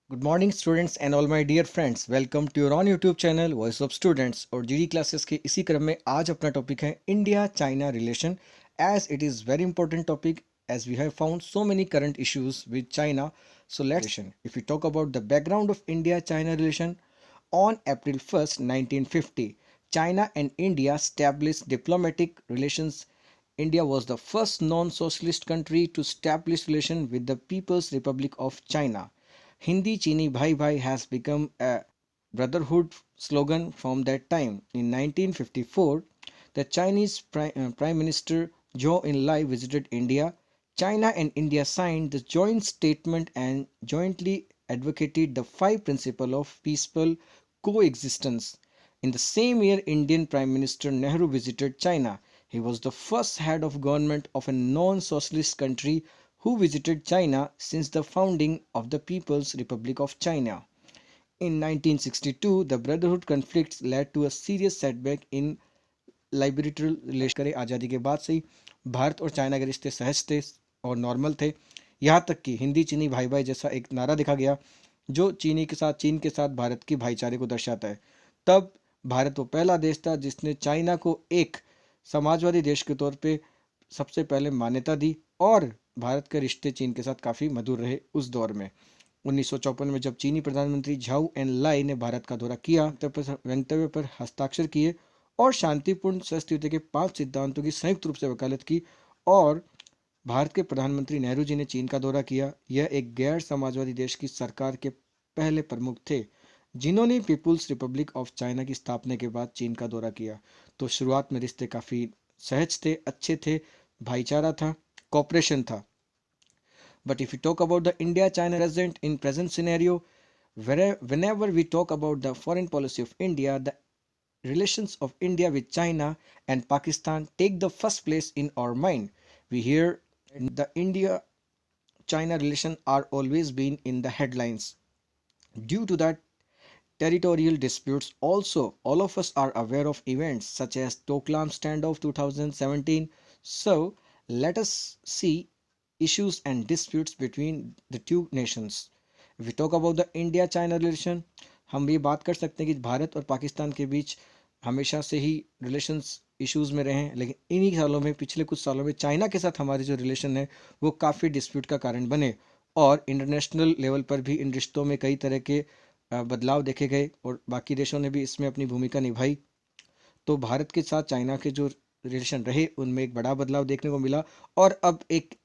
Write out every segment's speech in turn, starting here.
Good morning students and all my dear friends, welcome to your own YouTube channel voice of students. और GD classes के इसी क्रम में आज अपना टॉपिक है India China relation, as it is very important topic as we have found so many current issues with China. So let's if we talk about the background of India China relation, on April 1st, 1950, China and India established diplomatic relations. India was the first non-socialist country to establish relation with the People's Republic of China. Hindi Chini Bhai Bhai has become a brotherhood slogan from that time. In 1954, the Chinese Prime Minister Zhou Enlai visited India. China and India signed the joint statement and jointly advocated the five principles of peaceful coexistence. In the same year, Indian Prime Minister Nehru visited China. He was the first head of government of a non-socialist country who visited China since the founding of the People's Republic of China. In 1962, the Brotherhood conflicts led to a serious setback in bilateral relations. करें आज़ादी के बाद से ही भारत और China के रिश्ते सहज थे और नॉर्मल थे। यहाँ तक कि हिंदी चीनी भाई भाई जैसा एक नारा देखा गया जो चीन के साथ भारत की भाईचारे को दर्शाता है। तब भारत वो पहला देश था जिसने चाइना को एक समाजवादी देश के तौर पे सबसे पहले मान्यता दी, और भारत के रिश्ते चीन के साथ काफ़ी मधुर रहे उस दौर में। 1954 में जब चीनी प्रधानमंत्री झाऊ एन लाई ने भारत का दौरा किया, तब वक्तव्य पर हस्ताक्षर किए और शांतिपूर्ण सहस्थिति के 5 सिद्धांतों की संयुक्त रूप से वकालत की। और भारत के प्रधानमंत्री नेहरू जी ने चीन का दौरा किया। यह एक गैर समाजवादी देश की सरकार के पहले प्रमुख थे जिन्होंने पीपुल्स रिपब्लिक ऑफ चाइना की स्थापना के बाद चीन का दौरा किया। तो शुरुआत में रिश्ते काफ़ी सहज थे, अच्छे थे, भाईचारा था, कॉपरेशन था। But if we talk about the India-China present in present scenario, whenever we talk about the foreign policy of India, the relations of India with China and Pakistan take the first place in our mind. We hear the India-China relation are always been in the headlines due to that territorial disputes. Also, all of us are aware of events such as Doklam standoff 2017. So, let us see issues and disputes between the two nations. If we talk about the India China relation, हम ये बात कर सकते हैं कि भारत और पाकिस्तान के बीच हमेशा से ही रिलेशंस इश्यूज में रहे हैं, लेकिन इन्हीं सालों में, पिछले कुछ सालों में चाइना के साथ हमारे जो रिलेशन है वो काफ़ी डिस्प्यूट का कारण बने, और इंटरनेशनल लेवल पर भी इन रिश्तों में कई तरह के बदलाव देखे गए और बाकी देशों ने भी इसमें अपनी भूमिका निभाई। तो भारत के साथ चाइना के जो रिलेशन रहे उनमें एक बड़ा बदलाव देखने को मिला, और अब एक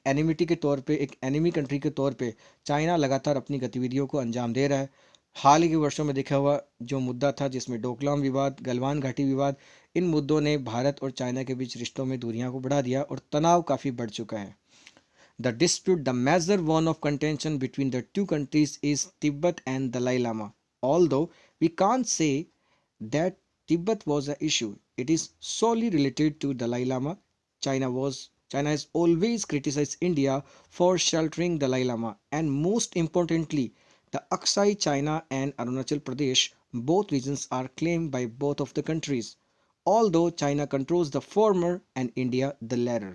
एनिमिटी के तौर पे, एक एनिमी कंट्री के तौर पे चाइना लगातार अपनी गतिविधियों को अंजाम दे रहा है। हाल ही के वर्षों में देखा हुआ जो मुद्दा था जिसमें डोकलाम विवाद, गलवान घाटी विवाद, इन मुद्दों ने भारत और चाइना के बीच रिश्तों में दूरियां को बढ़ा दिया और तनाव काफ़ी बढ़ चुका है। The dispute, the major one of contention between the two countries is Tibet and Dalai Lama. Although we can't say that Tibet was an issue, it is solely related to Dalai Lama. China has always criticized India for sheltering Dalai Lama, and most importantly, the Aksai China and Arunachal Pradesh, both regions are claimed by both of the countries, although China controls the former and India the latter.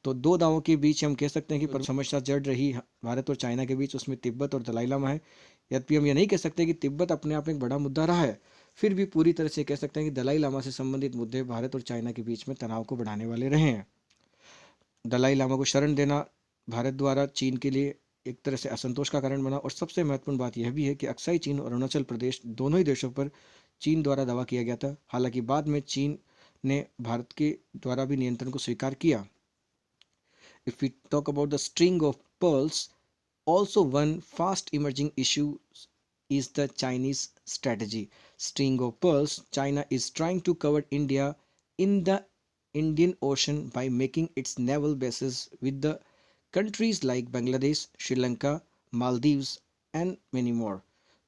तो दो दावों के बीच हम कह सकते हैं कि समस्या जड़ रही भारत और चाइना के बीच, उसमें तिब्बत और दलाई लामा है। यद्यपि हम ये नहीं कह सकते कि तिब्बत अपने आप में एक बड़ा मुद्दा रहा है, फिर भी पूरी तरह से कह सकते हैं कि दलाई लामा से संबंधित मुद्दे भारत और चाइना के बीच में तनाव को बढ़ाने वाले रहे हैं। दलाई लामा को शरण देना भारत द्वारा चीन के लिए एक तरह से असंतोष का कारण बना, और सबसे महत्वपूर्ण बात यह भी है कि अक्साई चीन और अरुणाचल प्रदेश दोनों ही देशों पर चीन द्वारा दावा किया गया था। हालांकि बाद में चीन ने भारत के द्वारा भी नियंत्रण को स्वीकार किया। If we talk about the string of pearls, also one fast emerging issue is the Chinese strategy. String of pearls, China is trying to cover India in the Indian Ocean by making its naval bases with the countries like Bangladesh, Sri Lanka, Maldives and many more.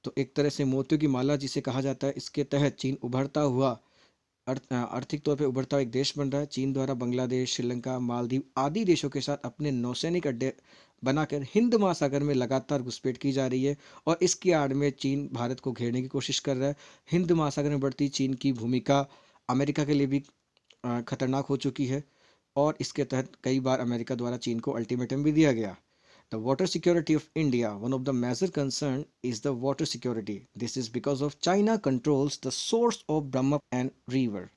तो एक तरह से मोतियों की माला जिसे कहा जाता है, इसके तहत चीन उभरता हुआ आर्थिक तौर पे उभरता हुआ एक देश बन रहा है। चीन द्वारा बांग्लादेश, श्रीलंका, मालदीव आदि देशों के साथ अपने नौसैनिक अड्डे बनाकर हिंद महासागर में लगातार घुसपैठ की जा रही है, और इसकी आड़ में चीन भारत को घेरने की कोशिश कर रहा है। हिंद महासागर में बढ़ती चीन की भूमिका अमेरिका के लिए भी खतरनाक हो चुकी है, और इसके तहत कई बार अमेरिका द्वारा चीन को अल्टीमेटम भी दिया गया। The water security of India, one of the major concern is the water security. This is because of China controls the source of Brahmaputra and river.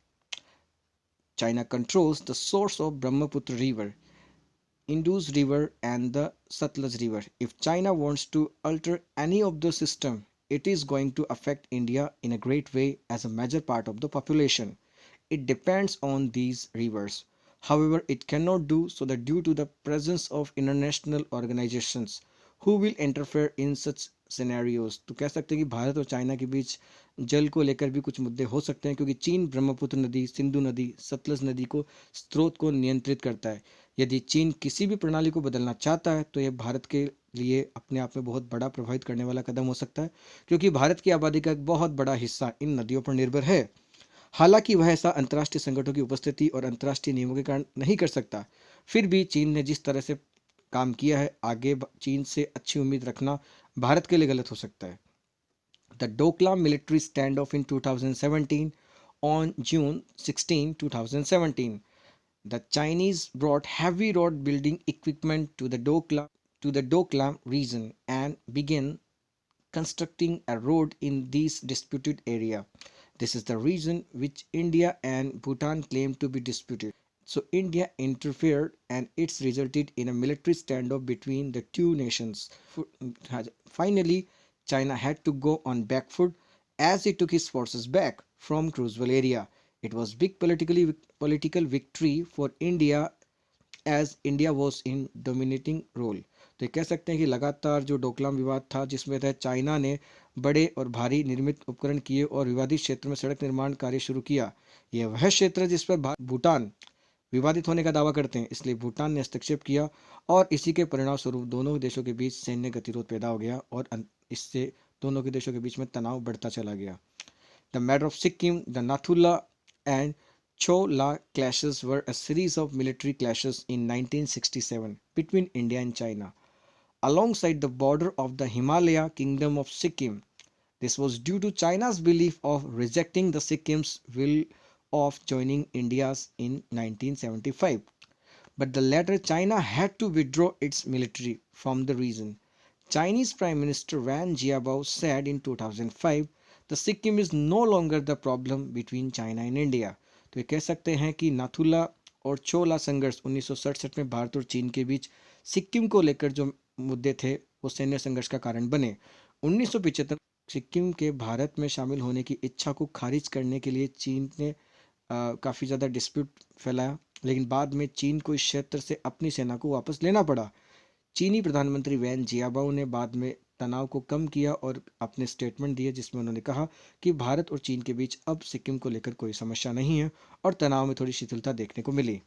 China controls the source of Brahmaputra river, Indus river and the Satluj river. If China wants to alter any of the system, it is going to affect India in a great way as a major part of the population. It depends on these rivers. However, it cannot do so that due to the presence of international organizations who will interfere in such scenarios. तो कह सकते हैं कि भारत और China के बीच जल को लेकर भी कुछ मुद्दे हो सकते हैं, क्योंकि चीन ब्रह्मपुत्र नदी, सिंधु नदी, सतलज नदी को स्रोत को नियंत्रित करता है। यदि चीन किसी भी प्रणाली को बदलना चाहता है तो यह भारत के लिए अपने आप में बहुत बड़ा प्रभावित करने वाला कदम हो सकता है, क्योंकि भारत की आबादी का एक बहुत बड़ा हिस्सा इन नदियों पर निर्भर है। हालांकि वह ऐसा अंतर्राष्ट्रीय संकटों की उपस्थिति और अंतर्राष्ट्रीय नियमों के कारण नहीं कर सकता, फिर भी चीन ने जिस तरह से काम किया है, आगे चीन से अच्छी उम्मीद रखना भारत के लिए गलत हो सकता है। The Doklam military standoff in 2017. On June 16, 2017, the Chinese brought heavy road building equipment to the Doklam region and began constructing a road in this disputed area. This is the region which India and Bhutan claim to be disputed. So India interfered and it's resulted in a military standoff between the two nations. Finally, China had to go on back foot as it took his forces back from Cruiseville area. It was big political victory for India as India was in dominating role. तो ये कह सकते हैं कि लगातार जो डोकलाम विवाद था, जिसमें तहत चाइना ने बड़े और भारी निर्मित उपकरण किए और विवादित क्षेत्र में सड़क निर्माण कार्य शुरू किया। यह वह क्षेत्र है जिस पर भूटान विवादित होने का दावा करते हैं, इसलिए भूटान ने हस्तक्षेप किया और इसी के परिणाम स्वरूप दोनों देशों के बीच सैन्य गतिरोध पैदा हो गया और इससे दोनों के देशों के बीच में तनाव बढ़ता चला गया। The matter of Sikkim, the Nathula and Chola clashes were a series of military clashes in 1967 between India and China alongside the border of the Himalaya kingdom of Sikkim. This was due to China's belief of rejecting the Sikkim's will of joining India's in 1975. But the latter China had to withdraw its military from the region. Chinese Prime Minister Wan Jiabao said in 2005, the Sikkim is no longer the problem between China and India. तो ये कह सकते हैं कि नाथुला और चोला संघर्ष 1967 में भारत और चीन के बीच सिक्किम को लेकर जो मुद्दे थे वो सैन्य संघर्ष का कारण बने। 1975 सिक्किम के भारत में शामिल होने की इच्छा को खारिज करने के लिए चीन ने काफ़ी ज़्यादा डिस्प्यूट फैलाया, लेकिन बाद में चीन को इस क्षेत्र से अपनी सेना को वापस लेना पड़ा। चीनी प्रधानमंत्री वैन जियाबाओ ने बाद में तनाव को कम किया और अपने स्टेटमेंट दिए, जिसमें उन्होंने कहा कि भारत और चीन के बीच अब सिक्किम को लेकर कोई समस्या नहीं है और तनाव में थोड़ी शिथिलता देखने को मिली।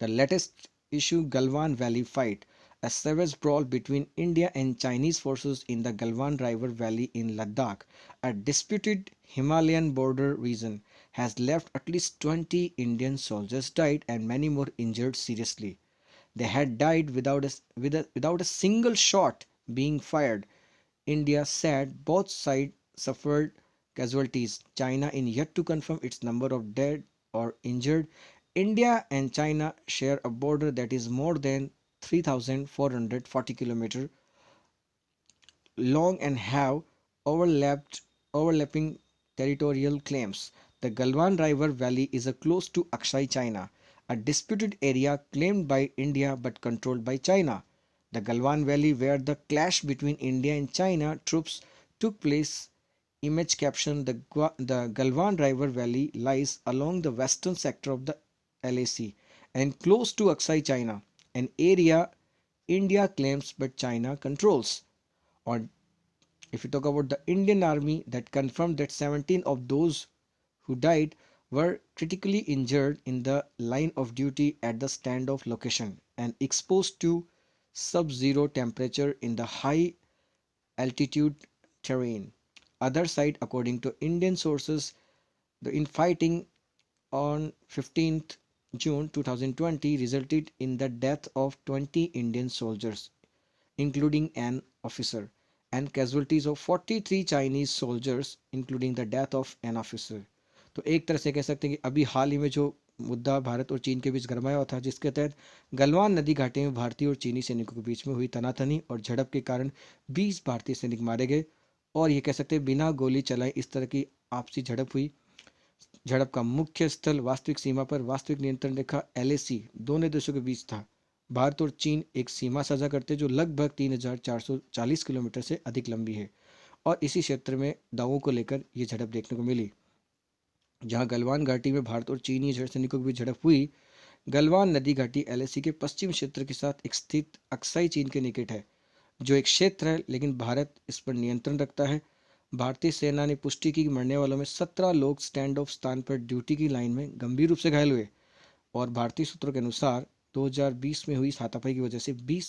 The latest issue, Galwan Valley fight, a savage brawl between India and Chinese forces in the Galwan River Valley in Ladakh, a disputed Himalayan border region, has left at least 20 Indian soldiers died and many more injured seriously. They had died without a single shot being fired. India said both sides suffered casualties. China in yet to confirm its number of dead or injured. India and China share a border that is more than 3,440 km long and have overlapping territorial claims. The Galwan River Valley is close to Aksai, China, a disputed area claimed by India but controlled by China. The Galwan Valley, where the clash between India and China troops took place, image caption, the Galwan River Valley lies along the western sector of the LAC and close to Aksai, China, an area India claims but China controls. Or if you talk about the Indian Army, that confirmed that 17 of those who died were critically injured in the line of duty at the standoff location and exposed to sub-zero temperature in the high altitude terrain. Other side, according to Indian sources, the infighting on 15th June 2020 resulted in the death of 20 Indian soldiers, including an officer, and casualties of 43 Chinese soldiers, including the death of an officer. तो एक तरह से कह सकते हैं कि अभी हाल ही में जो मुद्दा भारत और चीन के बीच गरमाया हुआ था, जिसके तहत गलवान नदी घाटी में भारतीय और चीनी सैनिकों के बीच में हुई तनातनी और झड़प के कारण 20 भारतीय सैनिक मारे गए। और ये कह सकते हैं बिना गोली चलाए इस तरह की आपसी झड़प हुई। झड़प का मुख्य स्थल वास्तविक सीमा पर वास्तविक नियंत्रण रेखा एलएसी दोनों देशों के बीच था। भारत और चीन एक सीमा साझा करते जो लगभग 3440 किलोमीटर से अधिक लंबी है, और इसी क्षेत्र में दावों को लेकर ये झड़प देखने को मिली। जहां गलवान घाटी में भारत और चीनी सैनिकों के बीच झड़प हुई, गलवान नदी घाटी एलएसी के पश्चिम क्षेत्र के साथ एक स्थित अक्साई चीन के निकट है, जो एक क्षेत्र है लेकिन भारत इस पर नियंत्रण रखता है। भारतीय सेना ने पुष्टि की कि मरने वालों में 17 लोग स्टैंड ऑफ स्थान पर ड्यूटी की लाइन में गंभीर रूप से घायल हुए, और भारतीय सूत्रों के अनुसार 2020 में हुई हाथापाई की वजह से 20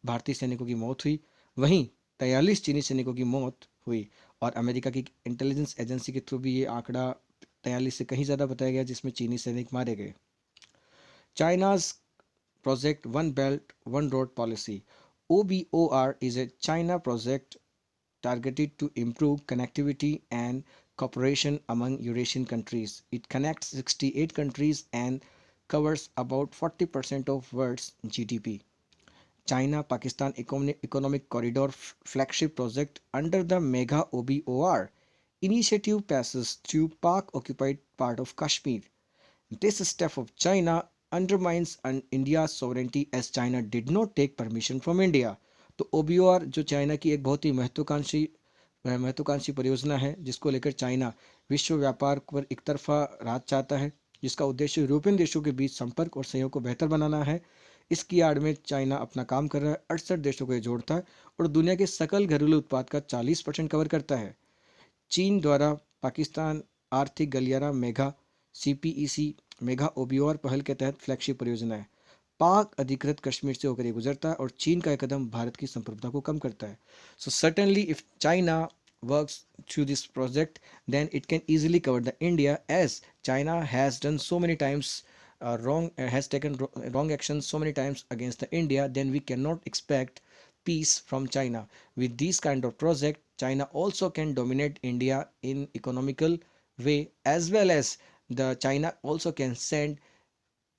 भारतीय सैनिकों की मौत हुई, वहीं 43 चीनी सैनिकों की मौत हुई। और अमेरिका की इंटेलिजेंस एजेंसी के थ्रू भी ये आंकड़ा 43 से कहीं ज़्यादा बताया गया, जिसमें चीनी सैनिक मारे गए। चाइना's Project One Belt One Road Policy OBOR is a China project targeted to improve connectivity and cooperation among Eurasian countries. It connects 68 countries and covers about 40% of world's GDP. China Pakistan Economic Corridor flagship project under the Mega OBOR initiative passes through Pak occupied part of Kashmir. This step of China undermines India's sovereignty as China did not take permission from India. तो OBOR जो China की एक बहुत ही महत्वाकांक्षी परियोजना है, जिसको लेकर चाइना विश्व व्यापार पर एक तरफा राज चाहता है, जिसका उद्देश्य यूरोपियन देशों के बीच संपर्क और सहयोग को बेहतर बनाना है। इसकी आड़ में चाइना अपना काम कर रहा है, 68 देशों को ये जोड़ता है और दुनिया के सकल घरेलू उत्पाद का 40% कवर करता है। चीन द्वारा पाकिस्तान आर्थिक गलियारा मेगा सीपीईसी मेगा ओबीओआर पहल के तहत फ्लैगशिप परियोजना है। पाक अधिकृत कश्मीर से होकर ये गुजरता है और चीन का यह कदम भारत की संप्रभुता को कम करता है। So certainly if China works through this project, then it can easily cover the India, as China has done so many times has taken wrong actions so many times against the India. Then we cannot expect peace from China. With this kind of project, China also can dominate India in economical way, as well as the China also can send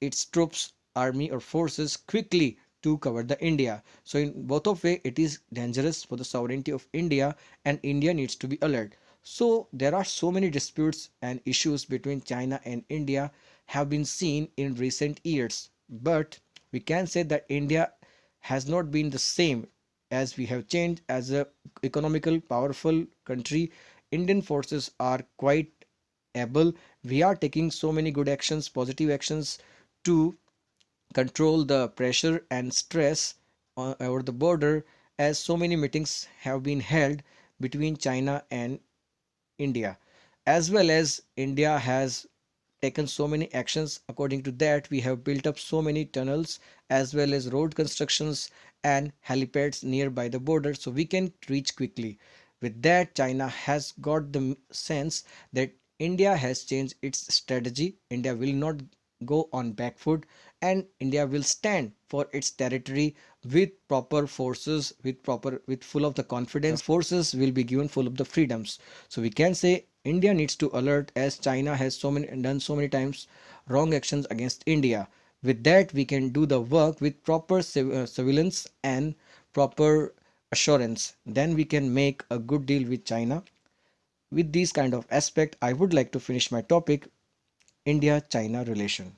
its troops, army or forces quickly to cover the India. So in both of way, it is dangerous for the sovereignty of India, and India needs to be alert. So there are so many disputes and issues between China and India have been seen in recent years, but we can say that India has not been the same, as we have changed as a economical powerful country. Indian forces are quite able. We are taking so many good actions, positive actions, to control the pressure and stress over the border, as so many meetings have been held between China and India, as well as India has taken so many actions. According to that, we have built up so many tunnels as well as road constructions and helipads nearby the border, so we can reach quickly. With that, China has got the sense that India has changed its strategy. India will not go on back foot, and India will stand for its territory with proper forces, with full of the confidence. Forces will be given full of the freedoms. So we can say India needs to alert, as China has done so many times wrong actions against India. With that, we can do the work with proper surveillance and proper assurance. Then we can make a good deal with China. With these kind of aspect, I would like to finish my topic, India China relation.